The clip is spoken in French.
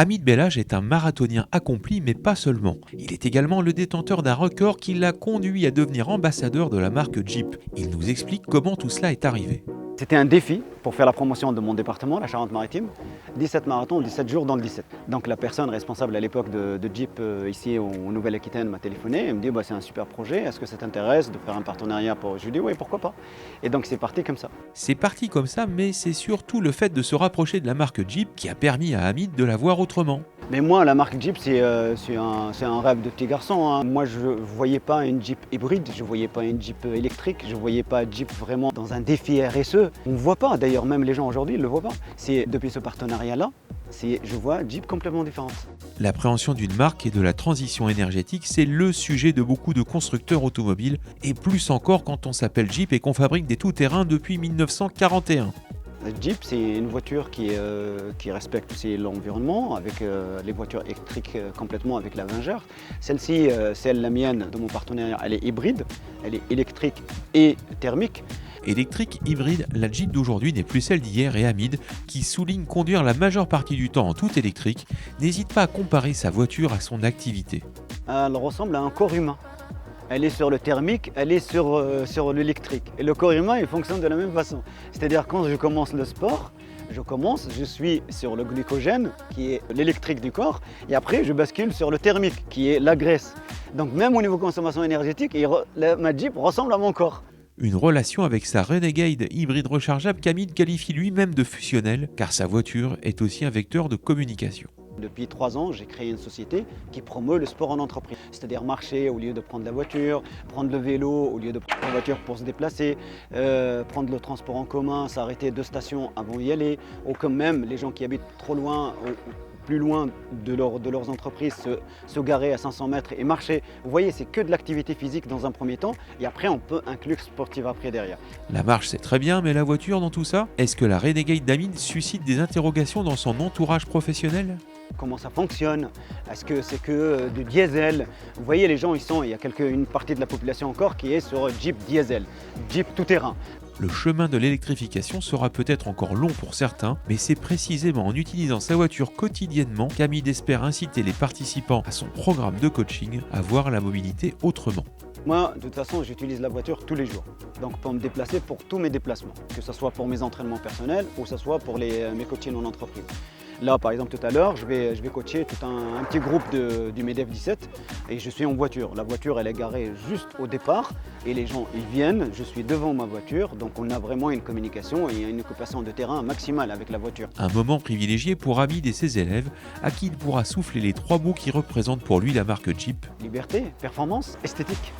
Hamid Bellage est un marathonien accompli, mais pas seulement. Il est également le détenteur d'un record qui l'a conduit à devenir ambassadeur de la marque Jeep. Il nous explique comment tout cela est arrivé. C'était un défi pour faire la promotion de mon département, la Charente-Maritime. 17 marathons, 17 jours dans le 17. Donc la personne responsable à l'époque de Jeep ici en Nouvelle-Aquitaine m'a téléphoné et me dit c'est un super projet, est-ce que ça t'intéresse de faire un partenariat pour... Je lui ai dit oui, pourquoi pas. Et donc c'est parti comme ça. C'est parti comme ça, mais c'est surtout le fait de se rapprocher de la marque Jeep qui a permis à Hamid de la voir autrement. Mais moi, la marque Jeep, c'est un rêve de petit garçon. Hein. Moi, je ne voyais pas une Jeep hybride, je ne voyais pas une Jeep électrique, je ne voyais pas Jeep vraiment dans un défi RSE. On ne voit pas, d'ailleurs, même les gens aujourd'hui ne le voient pas. C'est depuis ce partenariat-là, je vois Jeep complètement différente. L'appréhension d'une marque et de la transition énergétique, c'est le sujet de beaucoup de constructeurs automobiles, et plus encore quand on s'appelle Jeep et qu'on fabrique des tout-terrains depuis 1941. Jeep, c'est une voiture qui respecte aussi l'environnement, avec les voitures électriques complètement avec la vingeur. Celle-ci, la mienne, de mon partenaire, elle est hybride, elle est électrique et thermique. Électrique, hybride, la Jeep d'aujourd'hui n'est plus celle d'hier et Hamid, qui souligne conduire la majeure partie du temps en tout électrique, n'hésite pas à comparer sa voiture à son activité. Elle ressemble à un corps humain. Elle est sur le thermique, elle est sur l'électrique. Et le corps humain, il fonctionne de la même façon. C'est-à-dire quand je commence le sport, je suis sur le glycogène, qui est l'électrique du corps, et après je bascule sur le thermique, qui est la graisse. Donc même au niveau consommation énergétique, ma Jeep ressemble à mon corps. Une relation avec sa Renegade hybride rechargeable qu'Hamid qualifie lui-même de fusionnelle, car sa voiture est aussi un vecteur de communication. Depuis 3 ans, j'ai créé une société qui promeut le sport en entreprise. C'est-à-dire marcher au lieu de prendre la voiture, prendre le vélo au lieu de prendre la voiture pour se déplacer, prendre le transport en commun, s'arrêter 2 stations avant d'y aller, ou comme même les gens qui habitent trop loin, plus loin de leurs entreprises, se garer à 500 mètres et marcher. Vous voyez, c'est que de l'activité physique dans un premier temps, et après on peut inclure sportive après derrière. La marche c'est très bien, mais la voiture dans tout ça? Est-ce que la Renegade d'Hamid suscite des interrogations dans son entourage professionnel? Comment ça fonctionne? Est-ce que c'est que du diesel? Vous voyez, les gens, il y a une partie de la population encore qui est sur Jeep diesel, Jeep tout-terrain. Le chemin de l'électrification sera peut-être encore long pour certains, mais c'est précisément en utilisant sa voiture quotidiennement qu'Hamid espère inciter les participants à son programme de coaching à voir la mobilité autrement. Moi, de toute façon, j'utilise la voiture tous les jours. Donc pour me déplacer, pour tous mes déplacements. Que ce soit pour mes entraînements personnels ou que ce soit pour mes coachings en entreprise. Là, par exemple, tout à l'heure, je vais coacher tout un petit groupe du MEDEF 17 et je suis en voiture. La voiture, elle est garée juste au départ et les gens, ils viennent, je suis devant ma voiture. Donc on a vraiment une communication et une occupation de terrain maximale avec la voiture. Un moment privilégié pour Hamid et ses élèves, à qui il pourra souffler les 3 mots qui représentent pour lui la marque Jeep. Liberté, performance, esthétique.